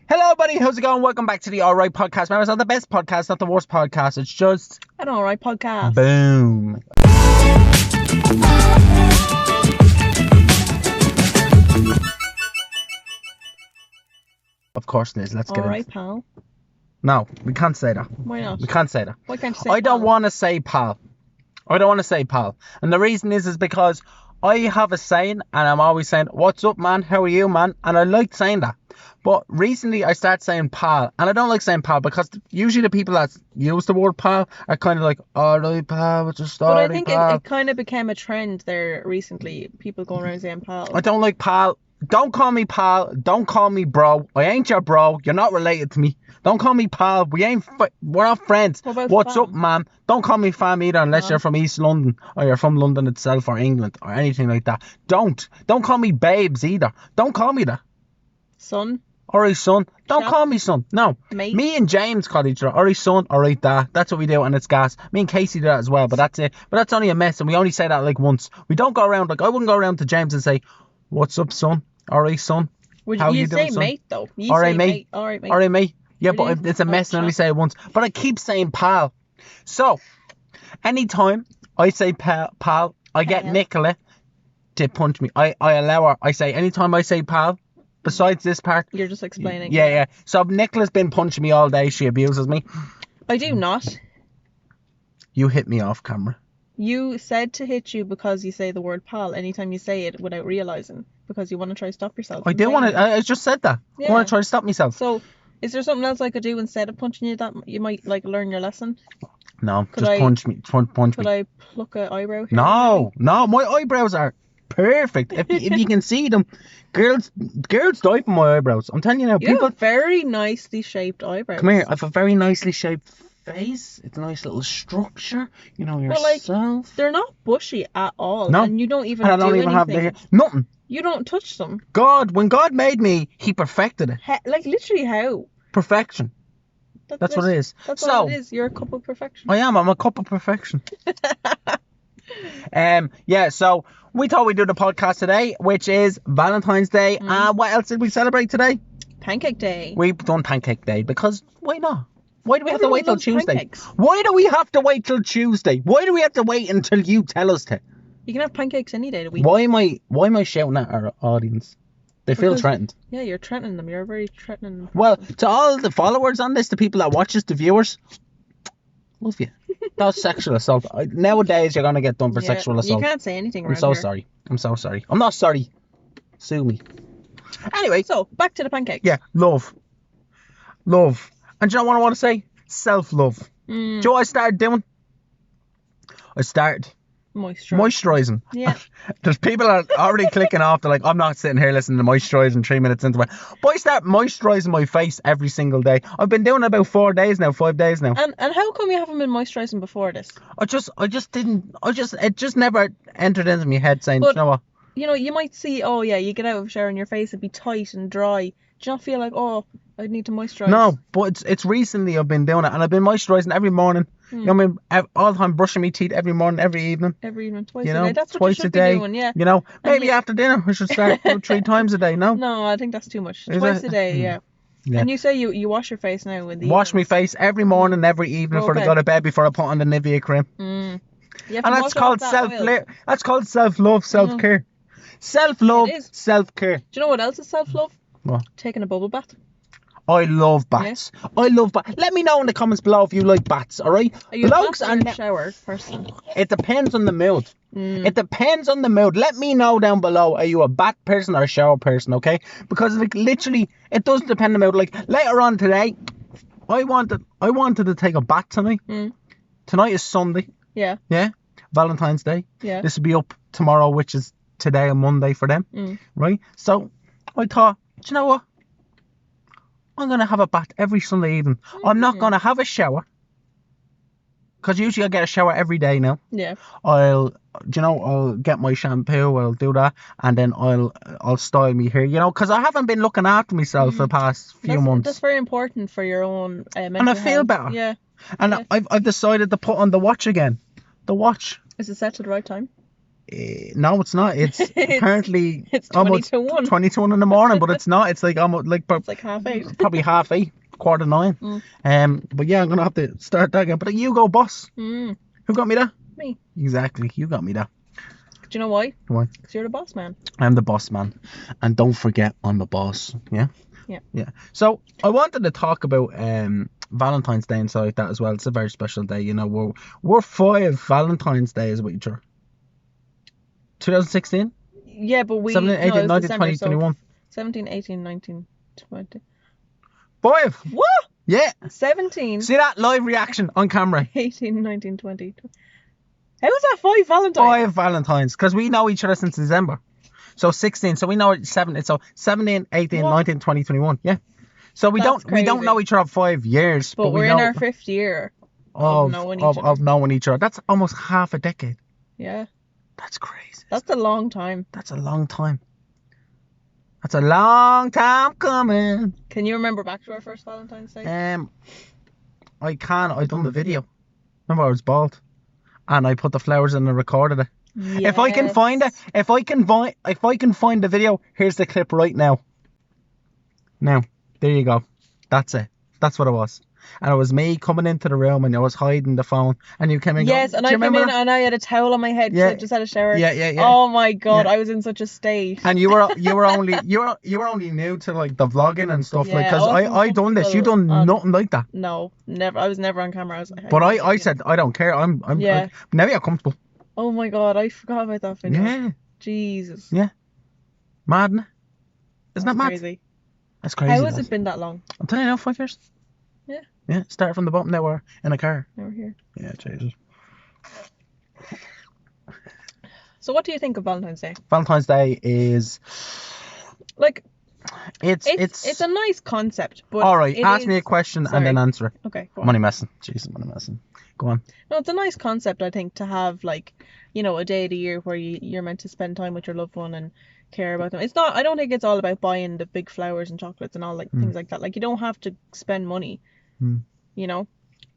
Hello, buddy. How's it going? Welcome back to the Alright Podcast. Remember, it's not the best podcast, not the worst podcast. It's just an alright podcast. Boom. Of course it is. Let's get it. Alright, pal. No, we can't say that. Why not? We can't say that. Why can't you say I don't pal? want to say pal. I don't want to say pal. And the reason is because I have a saying and I'm always saying, what's up, man? How are you, man? And I like saying that. But recently I started saying pal. And I don't like saying pal because usually the people that use the word pal are kind of like, alright, pal, what's your story, But I think pal? it kind of became a trend there recently. People going around saying pal. I don't like pal. Don't call me pal. Don't call me bro. I ain't your bro. You're not related to me. Don't call me pal. We're not friends. What about What's fam? up, man? Don't call me fam either unless you're from East London or you're from London itself or England or anything like that. Don't call me babes either. Don't call me that. Son. Alright, son. Don't Chap. call me son. No. Mate. Me and James call each other. Alright, son. Alright, dad. That's what we do and it's gas. Me and Casey do that as well, but that's it. But that's only a mess and we only say that like once. We don't go around, like I wouldn't go around to James and say, what's up, son? Alright, son. Would How you you say doing, son? mate though? You Alright, say mate. Alright, mate. Alright, mate. Yeah, Really? but it's a mess and I only chap. say it once. But I keep saying pal. So, anytime I say pal, I get Pal. Nicola to punch me. I allow her. I say, anytime I say pal, besides this part. You're just explaining. Yeah. So Nicola's been punching me all day. She abuses me. I do not. You hit me off camera. You said to hit you because you say the word pal anytime you say it without realising. Because you want to try to stop yourself. I from do saying want it. to. I just said that. I Yeah. want to try to stop myself. So, is there something else I could do instead of punching you that you might like learn your lesson? No, Could just I- punch me. Punch Could me. I pluck an eyebrow here? No, my eyebrows are perfect. If you can see them, girls die for my eyebrows. I'm telling you now. You have People, a very nicely shaped eyebrows. come here. I have a very nicely shaped face. It's a nice little structure. You know But, like, yourself. They're not bushy at all. No. And you don't even And I don't do even have the anything. hair. Nothing. You don't touch them. When God made me, He perfected it. Like, literally how? Perfection. That's what it is. That's So all it is. You're a cup of perfection. I'm a cup of perfection. Yeah, so we thought we'd do the podcast today, which is Valentine's Day. What else did we celebrate today? Pancake day. We've done Pancake Day because why not? Why do we have to Everyone wait till loves Tuesday? pancakes. Why do we have to wait till Tuesday? Why do we have to wait until you tell us to? You can have pancakes any day of the week. Why am I shouting at our audience? They feel Because- threatened. Yeah, you're threatening them. You're a very threatening. Well, to all the followers on this, the people that watch us, the viewers, love you. That's sexual assault. Nowadays, you're gonna get done for Yeah, sexual assault. You can't say anything I'm around so here. sorry. I'm so sorry. I'm not sorry. Sue me. Anyway, So, back to the pancakes. yeah, love. And do you know what I want to say? Self-love. Do you know what I started doing? I started Moisture. moisturising. Yeah. There's people that are already clicking off. They're like, I'm not sitting here listening to moisturising 3 minutes into it. But I start moisturising my face every single day. I've been doing it about 5 days now. And how come you haven't been moisturising before this? It just never entered into my head saying, But- you know what? You know, you might see, oh yeah, you get out of a shower and your face would be tight and dry. Do you not feel like, oh, I need to moisturise? No, but it's recently I've been doing it and I've been moisturising every morning. You know what I mean? All the time brushing my teeth every morning, every evening. Every evening, twice You a know, day. That's what twice you a should day. be doing, yeah. You know, maybe you- after dinner I should start doing 3 times a day. No. No, I think that's too much. Is Twice it? a day, yeah. Yeah. And you say you wash your face now in the Wash my evenings. face every morning, every evening before I Okay. go to bed, before I put on the Nivea cream. You have to And that's wash called off that oil. That's called self-love, self-care. Self-love, It is. self-care. Do you know what else is self-love? What? Taking a bubble bath. I love bats. I love bats. Let me know in the comments below if you like bats, alright? Are you a Blokes bath or are a ne- shower person? It depends on the mood. It depends on the mood. Let me know down below. Are you a bat person or a shower person, okay? Because like literally, it does depend on the mood. Like later on today, I wanted to take a bath tonight. Tonight is Sunday. Yeah, Yeah, Valentine's Day. yeah. This will be up tomorrow, which is today and Monday for them, right? So I thought, do you know what? I'm gonna have a bath every Sunday evening. I'm not gonna have a shower. Because usually I get a shower every day now. Yeah. I'll get my shampoo, I'll do that, and then I'll style me hair, because I haven't been looking after myself for the past few months. That's very important for your own mental And I feel health. better. Yeah. And yeah. I've decided to put on the watch again. The watch. Is it set to the right time? No, it's not. It's apparently It's 20 almost to 1. 20 to 1 in the morning, but it's not. It's like almost like It's like 8:30. probably 8:30, 9:15. Mm. But yeah, I'm gonna have to start that again. But you go, boss. Mm. Who got me that? Me. Exactly, you got me that. Do you know why? Why? Because you're the boss man. I'm the boss man, and don't forget I'm the boss. Yeah. Yeah. Yeah. So I wanted to talk about Valentine's Day and stuff like that as well. It's a very special day. You know, we're 5 Valentine's Days with each other. 2016, Yeah, but we 17, 18, no, it was 19, December, 20, so 21. 17, 18, 19, 20. 5. What? Yeah. 17, See that live reaction on camera. 18, 19, 20. How is that 5 Valentine's? 5 Valentines, because we know each other since December. So 16. So we know it's 7. So 17, 18, What? 19, 20, 21. Yeah. So we That's don't crazy. know each other 5 years, But we we're know in our 5th year of knowing each other. of knowing each other. That's almost half a decade. Yeah, That's crazy. that's a long time. That's a long time. That's a long time coming. Can you remember back to our first Valentine's Day? I can. I done the video. Remember, I was bald, and I put the flowers in and recorded it. Yes. If I can find it, if I can find the video, here's the clip right now. Now, there you go. That's it. That's what it was. And it was me coming into the room, and I was hiding the phone, and you came in. Yes, and Do I you came remember in that? and I had a towel on my head because Yeah. I just had a shower. Yeah. Oh my god, Yeah. I was in such a state. And you were only new to like the vlogging and stuff, Yeah, like, because I wasn't I done this. You done comfortable on- nothing like that. No, never. I was never on camera. But I said I don't care. I'm Yeah. now you're comfortable. Oh my god, I forgot about that video. Yeah. Jesus. Yeah. Mad, isn't it? That's Isn't that mad? crazy. That's crazy. How has that. it been that long? I'm telling you now, 5 years. Yeah. Yeah. Start from the bottom. Now we're in a car. Now we're here. Yeah, Jesus. So what do you think of Valentine's Day? Valentine's Day is Like, it's it's a nice concept, but all right. it Ask is- me a question Sorry. and then answer it. Okay, go I'm on. only messing. Jesus, I'm only messing. Go on. No, it's a nice concept, I think, to have, like, you know, a day of the year where you're meant to spend time with your loved one and care about them. It's not, I don't think it's all about buying the big flowers and chocolates and all, like, things like that. Like, you don't have to spend money, you know?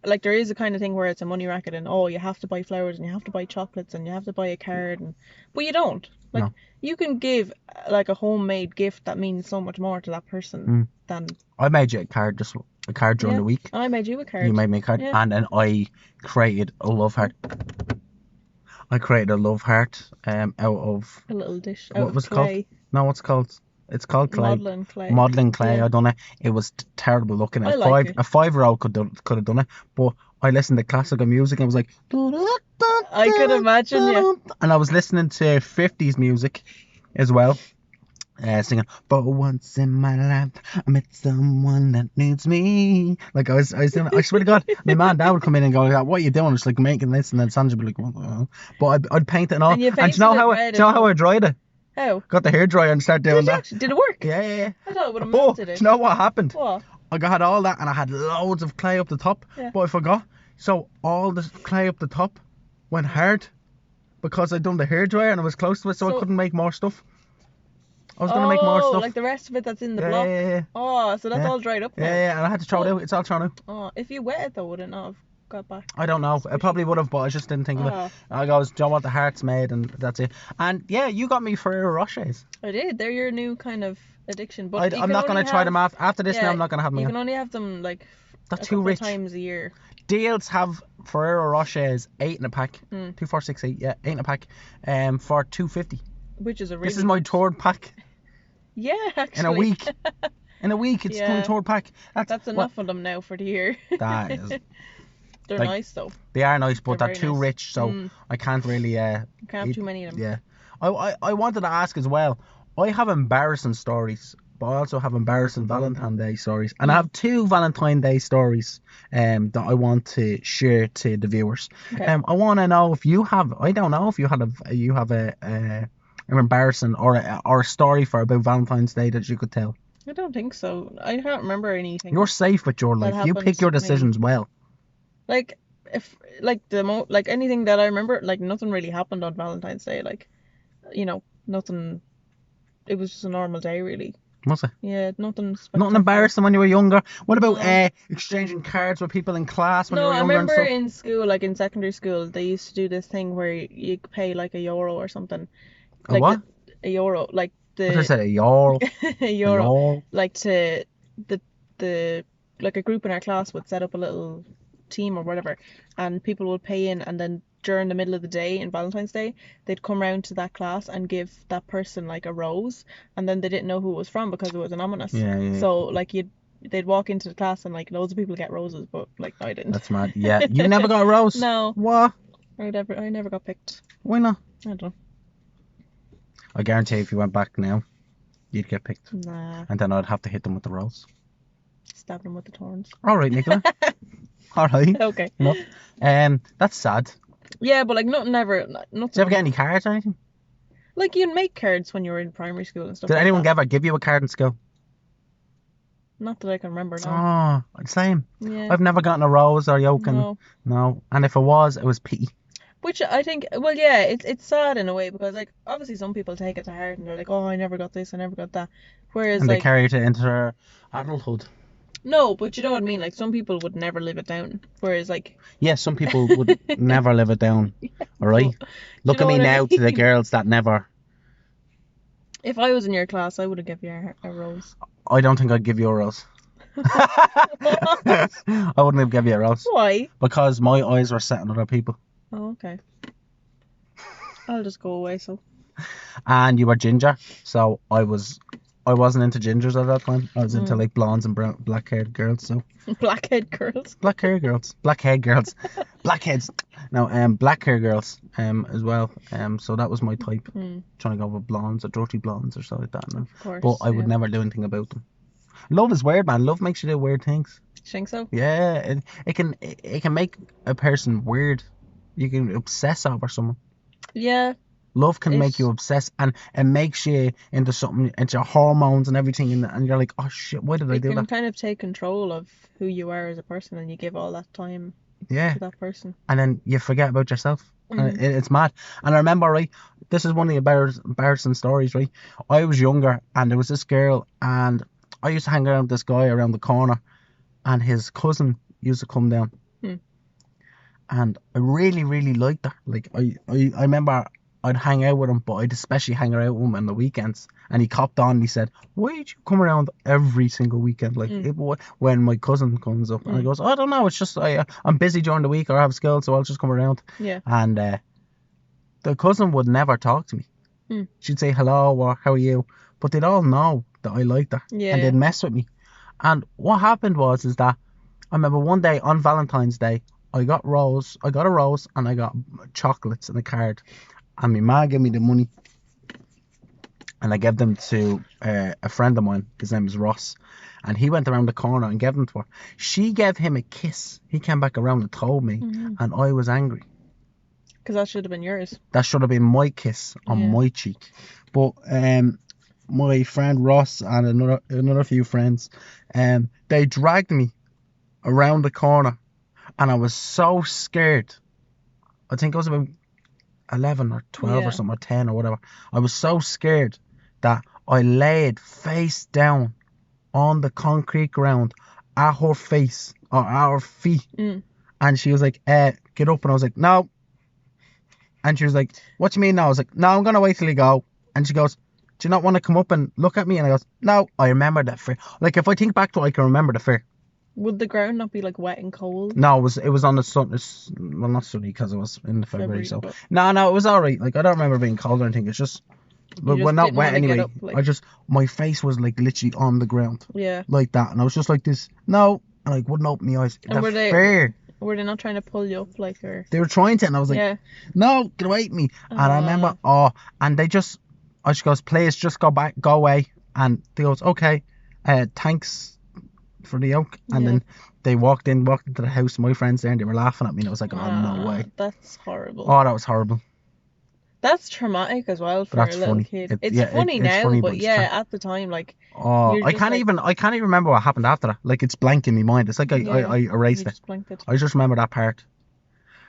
Like, there is a kind of thing where it's a money racket and, oh, you have to buy flowers and you have to buy chocolates and you have to buy a card, but you don't. Like, No. you can give, like, a homemade gift that means so much more to that person than... I made you a card during the week. I made you a card. You made me a card, Yeah. and then I created a love heart. I created a love heart out of A little dish what out was of it called? clay. No, what's it called? It's called clay. Modelling clay. Clay. Yeah. I done it. It was terrible looking. I like it. A 5-year-old could have done it, but I listened to classical music and I was like, I could imagine, yeah. And I was listening to 50s music as well. Singing, but once in my life I met someone that needs me. Like I was doing, I swear to God, my man dad would come in and go, what are you doing? It's like making this, and then Sandra would be like, what the hell? But I'd paint it and all. And you And do painted you know it how red do you know as how well. I dried it? How? Got the hairdryer and started doing Did you that. actually? Did it work? Yeah. I thought it would have Oh, melted do it. you know what happened? What? I got all that and I had loads of clay up the top, Yeah. but I forgot. So all the clay up the top went hard because I'd done the hairdryer and I was close to it, so I So- couldn't make more stuff. I was gonna make more stuff. Like the rest of it that's in the Yeah, block. yeah. Oh, so that's Yeah. all dried up now. Yeah, and I had to throw it Oh. out. It's all thrown out. Oh, if you wet it though, would it not have got back? I don't know. I probably would have, but I just didn't think of Oh. it. I goes, do you know what, the heart's made, and that's it. And yeah, you got me Ferrero Rochers. I did. They're your new kind of addiction. But I'm not gonna try them after this. Now I'm not gonna have them You again. can only have them like That's a too couple rich. of times a year. Deals have Ferrero Rochers 8 in a pack. Mm. 2, 4, 6, 8. Yeah, 8 in a pack. For $2.50. Which is a really This is my third pack Yeah, actually. in a week. In a week, it's Yeah. my third pack. That's enough of them now for the year. That is. They're like, nice though. They are nice, but They're they're very too nice. rich, so I can't really. You can't have eat- too many of them. Yeah. I wanted to ask as well. I have embarrassing stories, but I also have embarrassing Valentine's Day stories, and I have 2 Valentine's Day stories that I want to share to the viewers. Okay. I want to know if you have. I don't know if you have an embarrassing or a story for about Valentine's Day that you could tell. I don't think so. I can't remember anything. You're safe with your That life. You pick happens your to me. decisions well. Like if like anything that I remember, like nothing really happened on Valentine's Day. Like, you know, nothing. It was just a normal day, really. Was it? Yeah, nothing Nothing spectacular. embarrassing when you were younger? What about No. exchanging cards with people in class when you No, were I younger and remember stuff? in school, like in secondary school, they used to do this thing where you pay like €1 or something. A Like what? €1, like I thought I the said a yarl. a A euro, yarl. like to the like a group in our class would set up a little team or whatever, and people would pay in, and then during the middle of the day in Valentine's Day, they'd come round to that class and give that person like a rose, and then they didn't know who it was from because it was anonymous. Yeah, yeah. So like they'd walk into the class and like loads of people get roses, but like I didn't. That's mad. Yeah, you never got a rose? No, What? I never got picked. Why not? I don't I guarantee if you went back now, you'd get picked. know. Nah, And then I'd have to hit them with the rose. stab them with the thorns. All right, Nicola. All right. Okay. Enough. That's sad. Yeah, but like nothing ever, Did you nothing. ever get any cards or anything? Like you'd make cards when you were in primary school and stuff. Did like anyone that. ever give you a card in school? Not that I can remember. No. Oh, same. Yeah. I've never gotten a rose or yoke. No. No. And if it was pity. Which I think, well, yeah, it's sad in a way because like obviously some people take it to heart and they're like, oh, I never got this, I never got that. Whereas And they like carry it into their adulthood. no, but you know what I mean. Like some people would never live it down. Whereas like Yeah, some people would never live it down. All right. but Look you at know me what I now to the mean? girls that never. If I was in your class, I would have given you a rose. I don't think I'd give you a rose. I wouldn't have given you a rose Why? because my eyes were set on other people. Oh, okay. I'll just go away. So And you were ginger, so I wasn't into gingers at that time. I was into Mm. like blondes and black-haired girls. So blackhead girls. black-haired girls, blackhead girls, blackheads. No, black-haired girls, as well. So that was my type. Mm, Trying to go with blondes or dirty blondes or something like that. No. of course. But I would yeah. never do anything about them. Love is weird, man. Love makes you do weird things. Think so? Yeah, it can make a person weird. You can obsess over someone. Yeah. Love can make It's- you obsess, and it makes you into something, into your hormones and everything, and you're like, oh shit, why did I It do can that? kind of take control of who you are as a person, and you give all that time Yeah, to that person. and then you forget about yourself. And Mhm. it's mad. And I remember, right, this is one of the embarrassing stories, right? I was younger, and there was this girl, and I used to hang around with this guy around the corner, and his cousin used to come down. Hmm. And I really, really liked her. Like, I remember I'd hang out with him, but I'd especially hang out with him on the weekends. And he copped on and he said, why did you come around every single weekend? Like, when my cousin comes up. And I goes, I don't know, it's just, I'm busy during the week or I have school, so I'll just come around. Yeah. And the cousin would never talk to me. Hmm. She'd say hello or how are you? But they'd all know that I liked her. Yeah. And they'd mess with me. And what happened is that I remember one day on Valentine's Day, I got a rose and I got chocolates and a card. And my ma gave me the money. And I gave them to a friend of mine. His name is Ross. And he went around the corner and gave them to her. She gave him a kiss. He came back around and told me. Mhm. And I was angry. Because that should have been yours. That should have been my kiss on Yeah. my cheek. But my friend Ross and another few friends, they dragged me around the corner, and I was so scared. I think I was about 11 or 12 Yeah. or something, or 10 or whatever. I was so scared that I laid face down on the concrete ground at her face or at her feet. Mm. And she was like, get up. And I was like, no. And she was like, what do you mean no? I was like, no, I'm going to wait till you go. And she goes, do you not want to come up and look at me? And I goes, no. I remember that fear. Like, if I think back to it, I can remember the fear. Would the ground not be like wet and cold? No, it was on the sun. Well, not sunny because it was in the February. So but no, it was all right. Like, I don't remember being cold or anything. It's just, well, just not didn't wet wanna get anyway. up, like- My face was like literally on the ground yeah. like that, and I was just like this. No, and I wouldn't open my eyes. And The were they- fear. Were they not trying to pull you up like or? They were trying to, and I was like, Yeah. no, get away from me. And I remember, and they just, she goes, please just go away. And they goes, okay, thanks for the yoke. And Yeah. then they walked into the house, my friends there, and they were laughing at me, and I was like, oh, no way. That's horrible. Oh, that was horrible. That's traumatic as well for that's a little funny. kid. It's It's funny it's now, funny, but it's yeah, at the time, like Oh, You're I just can't even remember what happened after that. Like, it's blank in my mind. It's like I erased you it. just blanked it. I just remember that part.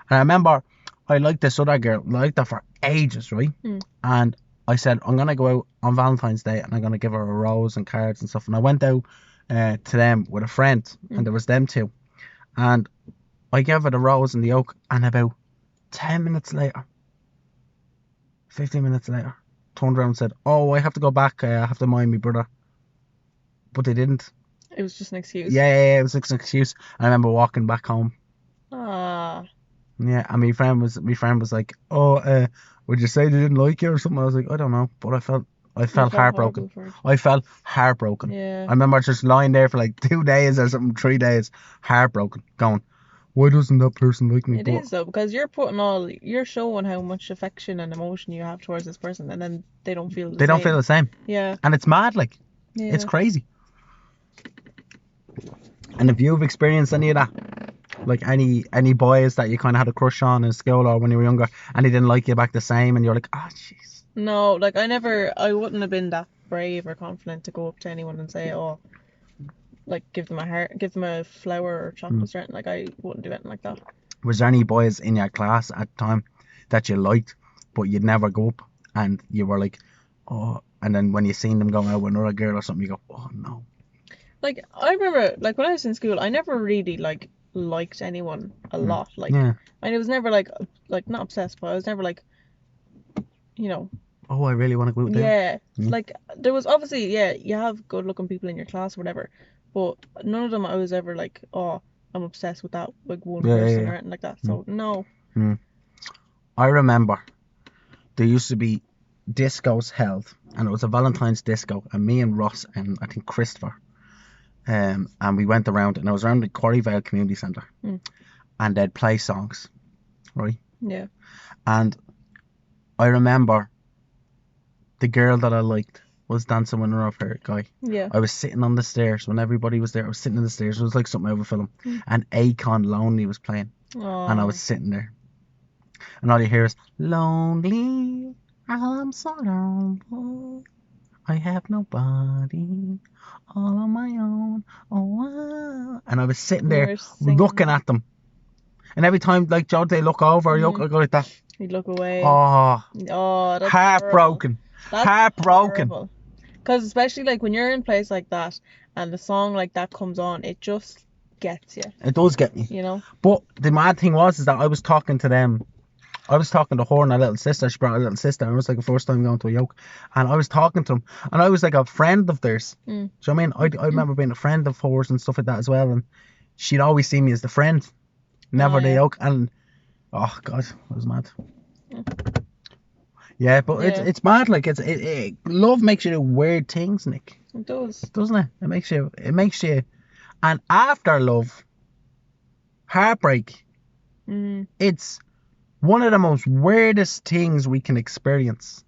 And I remember I liked this other girl. I liked her for ages, right? Mm. And I said, I'm going to go out on Valentine's Day and I'm going to give her a rose and cards and stuff. And I went out to them with a friend, and there was them two. And I gave her the rose and the oak, and about 10 minutes later, 15 minutes later, turned around and said, oh, I have to go back. I have to mind my brother. But they didn't. It was just an excuse. Yeah, it was an excuse. I remember walking back home. Ah. Yeah, and my friend was like, oh, would you say they didn't like you or something? I was like, I don't know, but I felt heartbroken. I felt heartbroken. Yeah. I remember just lying there for like 2 days or something, 3 days, heartbroken, going, why doesn't that person like me? It is though, because you're showing how much affection and emotion you have towards this person, and then they don't feel the same. They don't feel the same. Yeah. And it's mad, like, Yeah. it's crazy. And if you've experienced any of that, like any boys that you kind of had a crush on in school or when you were younger, and they didn't like you back the same, and you're like, oh, jeez. No, like I wouldn't have been that brave or confident to go up to anyone and say, oh, like give them a flower or chocolates or anything. Like I wouldn't do anything like that. Was there any boys in your class at the time that you liked, but you'd never go up, and you were like, oh, and then when you seen them going out with another girl or something, you go, oh no. Like I remember, like when I was in school, I never really like liked anyone a lot. Like, Yeah. I was never like not obsessed, but I was never like, you know. Oh, I really want to go out there. Yeah. Like there was obviously, yeah, you have good looking people in your class or whatever, but none of them I was ever like, oh, I'm obsessed with that like one person or anything like that. So no. I remember there used to be discos held, and it was a Valentine's disco, and me and Ross and I think Christopher, and we went around, and I was around the Quarryvale Community Centre, and they'd play songs, right? Yeah. And I remember the girl that I liked was dancing with another favorite guy. Yeah. I was sitting on the stairs when everybody was there. I was sitting on the stairs. It was like something out of a film. And Akon Lonely was playing. Aww. And I was sitting there. And all you hear is, lonely, I'm so lonely. I have nobody, all on my own. Oh, wow. And I was sitting there looking at them. And every time, like, Joe, they look over, I go like that. You'd look away. Oh, that's heartbroken. That's heartbroken. Because especially like when you're in a place like that and the song like that comes on, it just gets you. It does get me. You know? But the mad thing was is that I was talking to them. I was talking to her and her little sister. She brought her little sister. And it was like the first time going to a yoke. And I was talking to them. And I was like a friend of theirs. Do you know what I mean? I remember being a friend of hers and stuff like that as well. And she'd always see me as the friend. Never the yoke. And, oh, God, it was mad. Yeah, but it's mad. Like, love makes you do weird things, Nick. It does. Doesn't it? It makes you. And after love, heartbreak, it's one of the most weirdest things we can experience,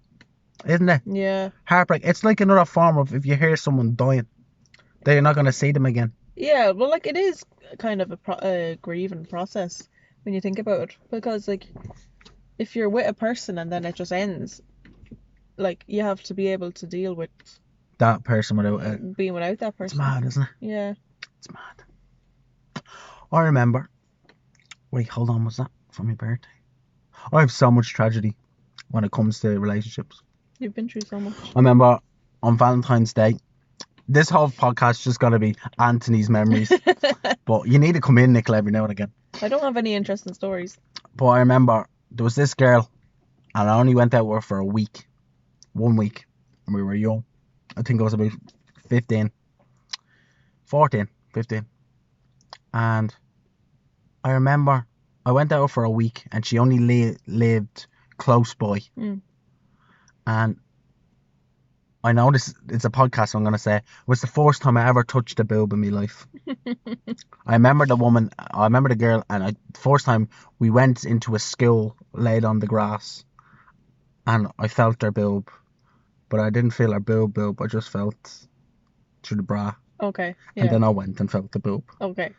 isn't it? Yeah. Heartbreak. It's like another form of if you hear someone dying, that you're not going to see them again. Yeah, well, like, it is kind of a grieving process when you think about it. Because, like, if you're with a person and then it just ends, like, you have to be able to deal with that person without being without that person. It's mad, isn't it? Yeah. It's mad. I remember. Wait, hold on. Was that for my birthday? I have so much tragedy when it comes to relationships. You've been through so much. I remember on Valentine's Day. This whole podcast just got to be Anthony's memories. But you need to come in, Nicola, every now and again. I don't have any interesting stories. But I remember there was this girl, and I only went out with her for a week. 1 week. And we were young. I think I was about 15. And I remember I went out for a week, and she only lived close by. And I know it's a podcast, so I'm going to say it was the first time I ever touched a boob in my life. I remember the girl, and the first time we went into a school, laid on the grass, and I felt her boob. But I didn't feel her boob, I just felt through the bra. Okay, yeah. And then I went and felt the boob. Okay.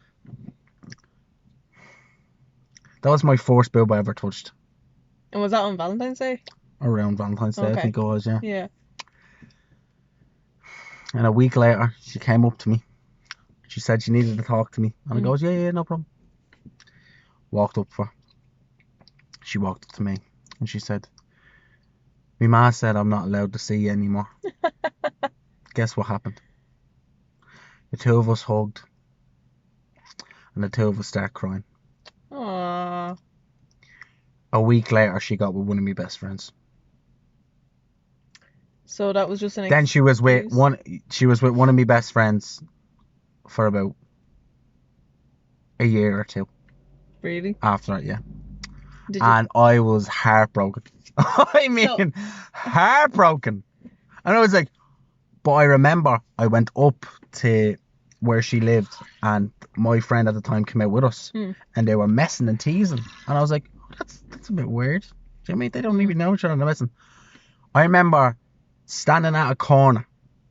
That was my first boob I ever touched. And was that on Valentine's Day? Around Valentine's Day, I think it was, yeah. Yeah. And a week later, she came up to me. She said she needed to talk to me. And I goes, yeah, no problem. Walked up for her. She walked up to me. And she said, My ma said I'm not allowed to see you anymore. Guess what happened? The two of us hugged, and the two of us started crying. Aww. A week later, she got with one of my best friends. So that was just an Then she was with excuse? one. She was with one of my best friends for about a year or two Really? after that. Yeah, Did you? and I was heartbroken. I mean, So- heartbroken. And I was like, but I remember I went up to where she lived, and my friend at the time came out with us, and they were messing and teasing, and I was like, that's a bit weird. Do you know what I mean? They don't even know each other and they're messing. I remember standing at a corner.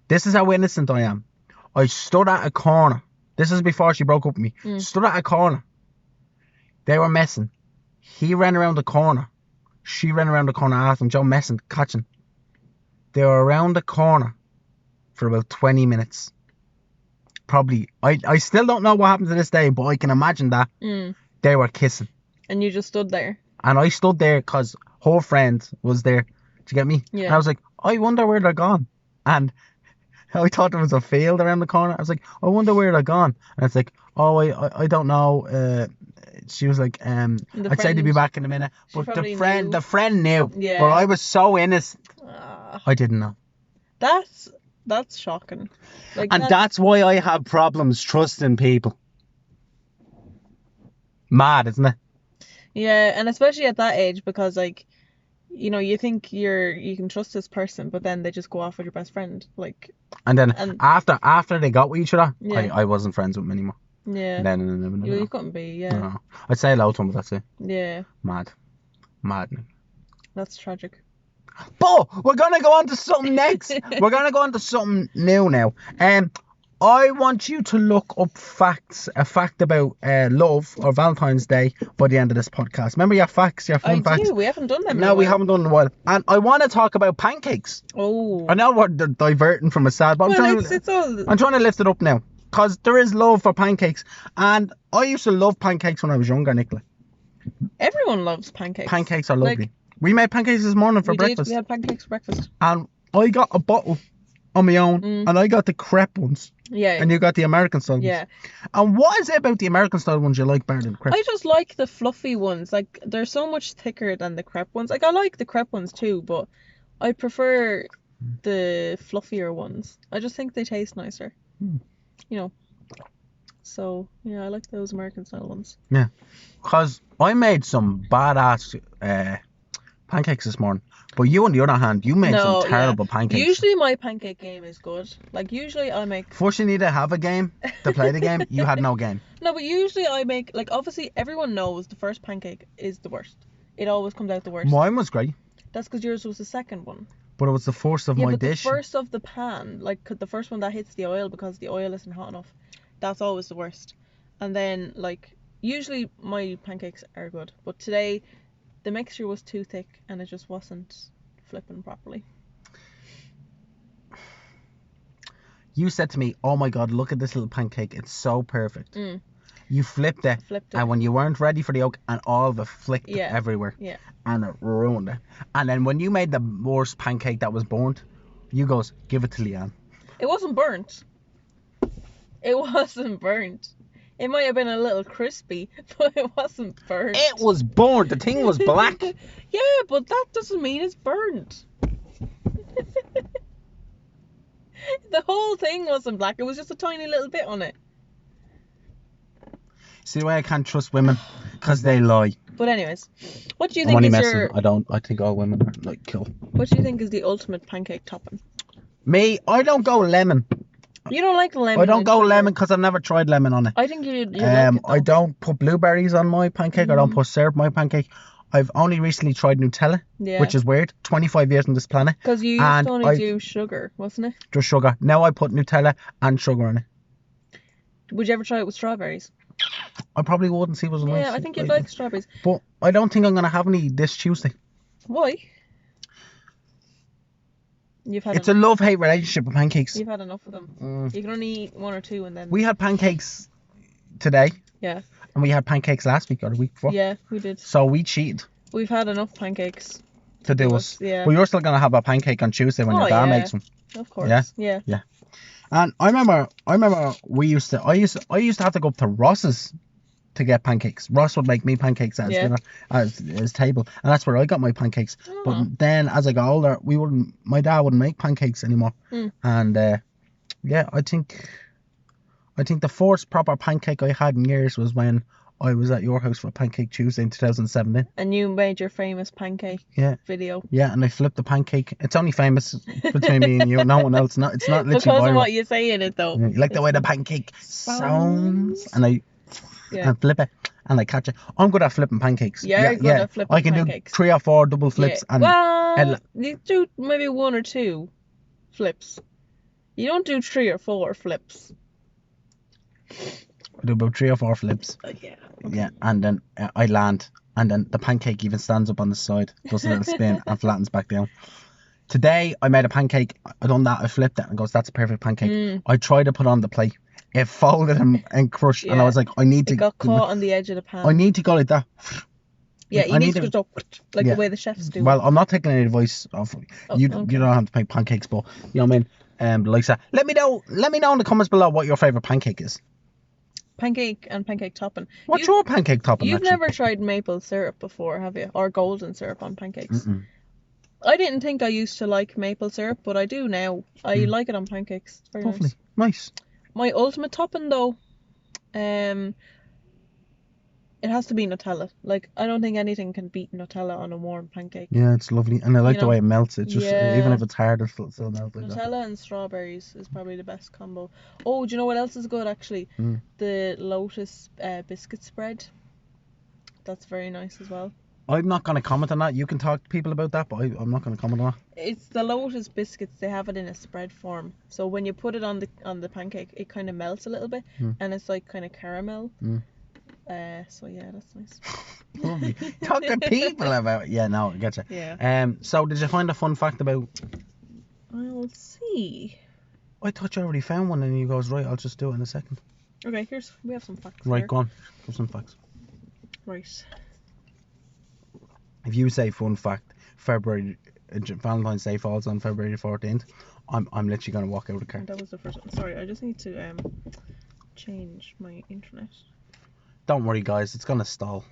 This is how innocent I am. I stood at a corner. This is before she broke up with me. Stood at a corner. They were messing. He ran around the corner. She ran around the corner after him. Joe messing, catching. They were around the corner for about 20 minutes. Probably. I still don't know what happened to this day, but I can imagine that they were kissing. And you just stood there? And I stood there because her friend was there. Do you get me? Yeah. And I was like, I wonder where they're gone. And I thought there was a field around the corner. I was like, I wonder where they're gone. And it's like, oh, I don't know. She was like, I'd say they'd be back in a minute. But the friend knew. Yeah. But I was so innocent. I didn't know. That's shocking. Like, and that's why I have problems trusting people. Mad, isn't it? Yeah, and especially at that age, because like, you know, you think you can trust this person, but then they just go off with your best friend, like. And then after they got with each other, yeah. I wasn't friends with them anymore. Yeah. Then you couldn't be, yeah. No. I'd say hello to them, but that's it. Yeah. Mad. That's tragic. But we're gonna go on to something next. We're gonna go on to something new now. I want you to look up a fact about love or Valentine's Day by the end of this podcast. Remember your facts, your fun facts? We haven't done them. No, we haven't done in a while. And I want to talk about pancakes. Oh. I know we're diverting from a sad, but I'm trying to lift it up now. Because there is love for pancakes. And I used to love pancakes when I was younger, Nicola. Everyone loves pancakes. Pancakes are lovely. We made pancakes this morning for breakfast. We had pancakes for breakfast. And I got a bottle on my own, and I got the crepe ones. Yeah. And you got the American style ones. Yeah. And what is it about the American style ones you like better than the crepe? I just like the fluffy ones. Like, they're so much thicker than the crepe ones. Like, I like the crepe ones too, but I prefer the fluffier ones. I just think they taste nicer. You know. So, yeah, I like those American style ones. Yeah. Because I made some badass pancakes this morning. But you, on the other hand, you made some terrible pancakes. Usually my pancake game is good. Like, usually I make... First you need to have a game to play the game. You had no game. No, but usually I make... Like, obviously, everyone knows the first pancake is the worst. It always comes out the worst. Mine was great. That's because yours was the second one. But it was the first of my dish. The first of the pan. Like, the first one that hits the oil because the oil isn't hot enough. That's always the worst. And then, like, usually my pancakes are good. But today, the mixture was too thick and it just wasn't flipping properly. You said to me, oh my God, look at this little pancake. It's so perfect. You flipped it. And when you weren't ready for the yolk, and all of it flicked everywhere. Yeah. And it ruined it. And then when you made the worst pancake that was burnt, you goes, give it to Leanne. It wasn't burnt. It wasn't burnt. It might have been a little crispy, but it wasn't burnt. It was burnt. The thing was black. Yeah, but that doesn't mean it's burnt. The whole thing wasn't black. It was just a tiny little bit on it. See the way I can't trust women? Because they lie. But anyways, what do you think is your... I think all women are like cool. What do you think is the ultimate pancake topping? Me, I don't go lemon. You don't like lemon? I don't go lemon because I've never tried lemon on it. I think you like it, I don't put blueberries on my pancake. I don't put syrup on my pancake. I've only recently tried Nutella, which is weird. 25 years on this planet. Because you used to only do sugar, wasn't it? Just sugar. Now I put Nutella and sugar in it. Would you ever try it with strawberries? I probably wouldn't see what's nice. Yeah, I think you'd like strawberries. But I don't think I'm going to have any this Tuesday. Why? It's a love-hate relationship with pancakes. You've had enough of them. You can only eat one or two and then... We had pancakes today. Yeah. And we had pancakes last week or the week before. Yeah, we did. So we cheated. We've had enough pancakes. to do us. Yeah. But you're still gonna have a pancake on Tuesday when Oh, your dad yeah. makes them. Of course. Yeah? Yeah. And I remember I used to have to go up to Ross's to get pancakes. Ross would make me pancakes at his Yeah. dinner, at his table, and that's where I got my pancakes. Oh. But then as I got older, my dad wouldn't make pancakes anymore. And yeah, I think the first proper pancake I had in years was when I was at your house for Pancake Tuesday in 2017. And you made your famous pancake video. Yeah, and I flipped the pancake. It's only famous between me and you. No one else. It's not literally Because viral. of what you say in it, though. Yeah, you like the way the pancake sounds, and I flip it and I catch it. I'm good at flipping pancakes. Yeah, you're good at flipping I can pancakes. do 3 or 4 double flips and well, you do maybe 1 or 2 flips. You don't do 3 or 4 flips. I do about 3 or 4 flips. Yeah. Okay. Yeah, and then I land, and then the pancake even stands up on the side, does a little spin and flattens back down. Today I made a pancake. I done that. I flipped it and goes, that's a perfect pancake. I tried to put it on the plate. It folded and crushed, and I was like, It got caught on the edge of the pan. I need to go like that. Yeah, you need to go like the way the chefs do. Well, I'm not taking any advice of you. Okay. You don't have to make pancakes, but you know what I mean. Like that. Let me know in the comments below what your favorite pancake is. Pancake and pancake topping. What's your pancake topping? You've never tried maple syrup before, have you? Or golden syrup on pancakes? Mm-mm. I didn't think I used to like maple syrup, but I do now. I like it on pancakes. It's very Lovely. nice. Nice. My ultimate topping though, it has to be Nutella. Like, I don't think anything can beat Nutella on a warm pancake. Yeah, it's lovely, and I like the way it melts. It's just even if it's hard, it still melts like that. Nutella and strawberries is probably the best combo. Oh, do you know what else is good actually? The Lotus biscuit spread. That's very nice as well. I'm not going to comment on that. You can talk to people about that, but I'm not going to comment on that. It's the Lotus biscuits. They have it in a spread form. So when you put it on the pancake, it kind of melts a little bit, and it's like kind of caramel. So yeah, that's nice. Lovely. Talk to people about it. Yeah, no, I get you. Yeah. So did you find a fun fact about? I'll see. I thought you already found one, and you goes right. I'll just do it in a second. Okay, we have some facts. Right, here. go on. Give some facts. Right. If you say fun fact, Valentine's Day falls on February 14th, I'm literally gonna walk out of the car. That was the first one. Sorry, I just need to change my internet. Don't worry, guys, it's gonna stall.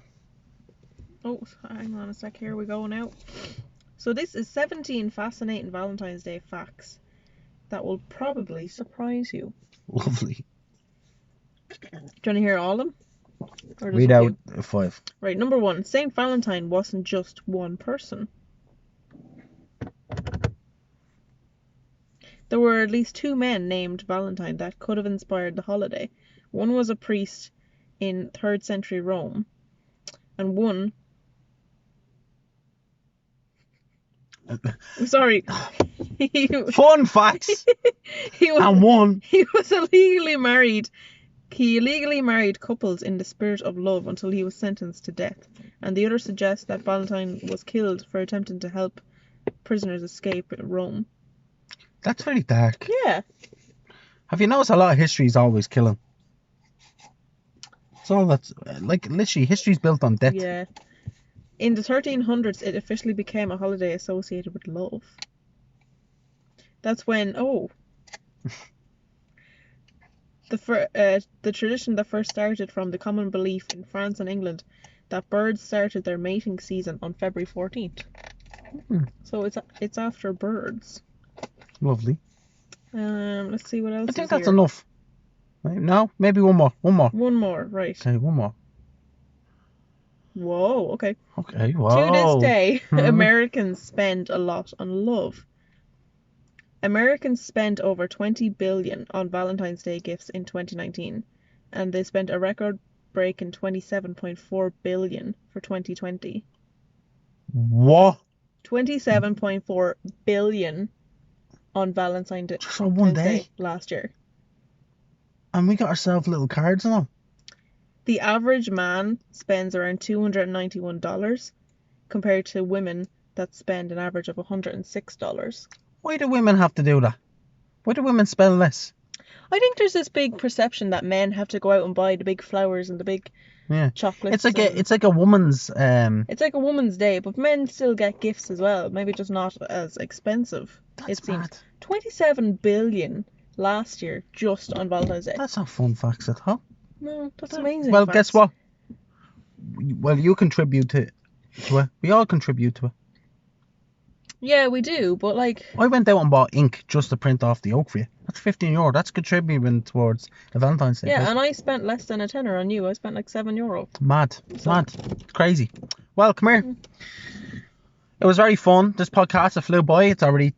Oh, hang on a sec. Here we go now. So this is 17 fascinating Valentine's Day facts that will probably surprise you. Lovely. Do you want to hear all of them? Read out 5. Right, number 1. Saint Valentine wasn't just one person. There were at least 2 men named Valentine that could have inspired the holiday. One was a priest in 3rd century Rome, and one... Sorry. Fun facts! And one... He was illegally married. He illegally married couples in the spirit of love until he was sentenced to death, and the other suggests that Valentine was killed for attempting to help prisoners escape Rome. That's very dark. Yeah. Have you noticed a lot of history is always killing? It's all that's like literally history's built on death. Yeah. In the 1300s, it officially became a holiday associated with love. That's when the tradition that first started from the common belief in France and England that birds started their mating season on February 14th. So it's after birds. Lovely. Let's see what else. I think that's enough. Right, no, maybe one more. One more, right? Okay, one more. Whoa. Okay. Okay. Wow. To this day, Americans spend a lot on love. Americans spent over $20 billion on Valentine's Day gifts in 2019, and they spent a record-breaking $27.4 billion for 2020. What? $27.4 billion on Valentine's Day. Just for one day? Last year. And we got ourselves little cards and all. The average man spends around $291 compared to women that spend an average of $106. Why do women have to do that? Why do women spend less? I think there's this big perception that men have to go out and buy the big flowers and the big chocolates. It's like a woman's It's like a woman's day, but men still get gifts as well. Maybe just not as expensive. That's it seems. mad. 27 billion last year just on Valentine's Day. That's not fun facts at all. No, that's amazing. Well, facts. guess what? Well, you contribute to it. We all contribute to it. Yeah, we do, but like... I went out and bought ink just to print off the oak for you. That's €15. That's contributing towards the Valentine's Day. Yeah, and I spent less than a tenner on you. I spent like €7. Mad. Crazy. Well, come here. It was very fun. This podcast, it flew by. It's already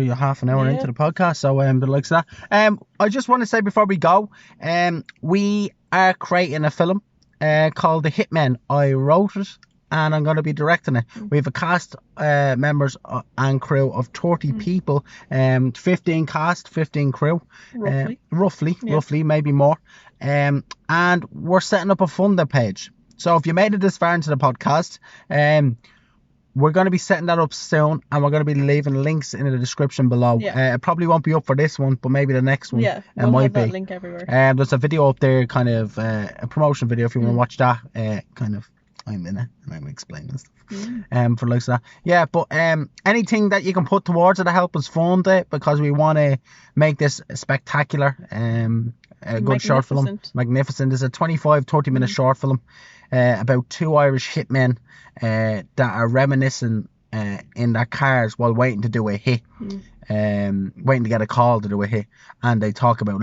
a half an hour into the podcast, so the likes of that. I just want to say before we go, we are creating a film called The Hitmen. I wrote it and I'm going to be directing it. We have a cast members and crew of 30 people, 15 cast, 15 crew, roughly, maybe more. And we're setting up a funder page. So if you made it this far into the podcast, we're going to be setting that up soon, and we're going to be leaving links in the description below. It probably won't be up for this one, but maybe the next one it might have be. That link everywhere. There's a video up there, kind of a promotion video if you want to watch that. I'm in it and I'm explaining stuff. For likes of that. Yeah, but anything that you can put towards it to help us fund it, because we want to make this spectacular. A good short film. Magnificent. It's a 25-30 minute short film about two Irish hitmen that are reminiscing in their cars while waiting to do a hit, waiting to get a call to do a hit, and they talk about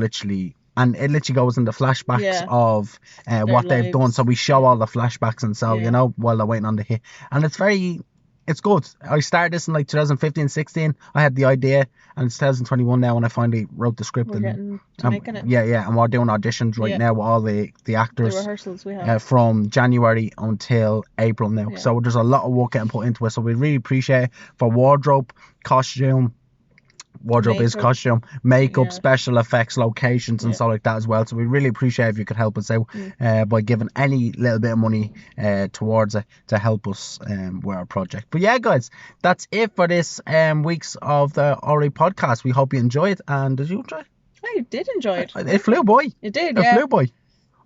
and it literally goes into flashbacks of what they've done. So we show all the flashbacks and so, while they're waiting on the hit. And it's good. I started this in like 2015, 16. I had the idea, and it's 2021 now when I finally wrote the script. We're getting to making it. Yeah, and we're doing auditions right now with all the actors. The rehearsals we have. From January until April now. Yeah. So there's a lot of work getting put into it. So we really appreciate it for wardrobe, costume, makeup, special effects, locations and stuff like that as well. So we really appreciate if you could help us out by giving any little bit of money towards it to help us with our project. But yeah, guys, that's it for this week's of the Ori podcast. We hope you enjoy it. And did you enjoy it? I did enjoy it. It flew by. It did, It flew by.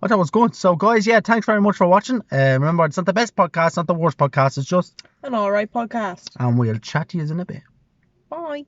I thought it was good. So guys, thanks very much for watching. Remember, it's not the best podcast, not the worst podcast, it's just an alright podcast. And we'll chat to you in a bit. Bye.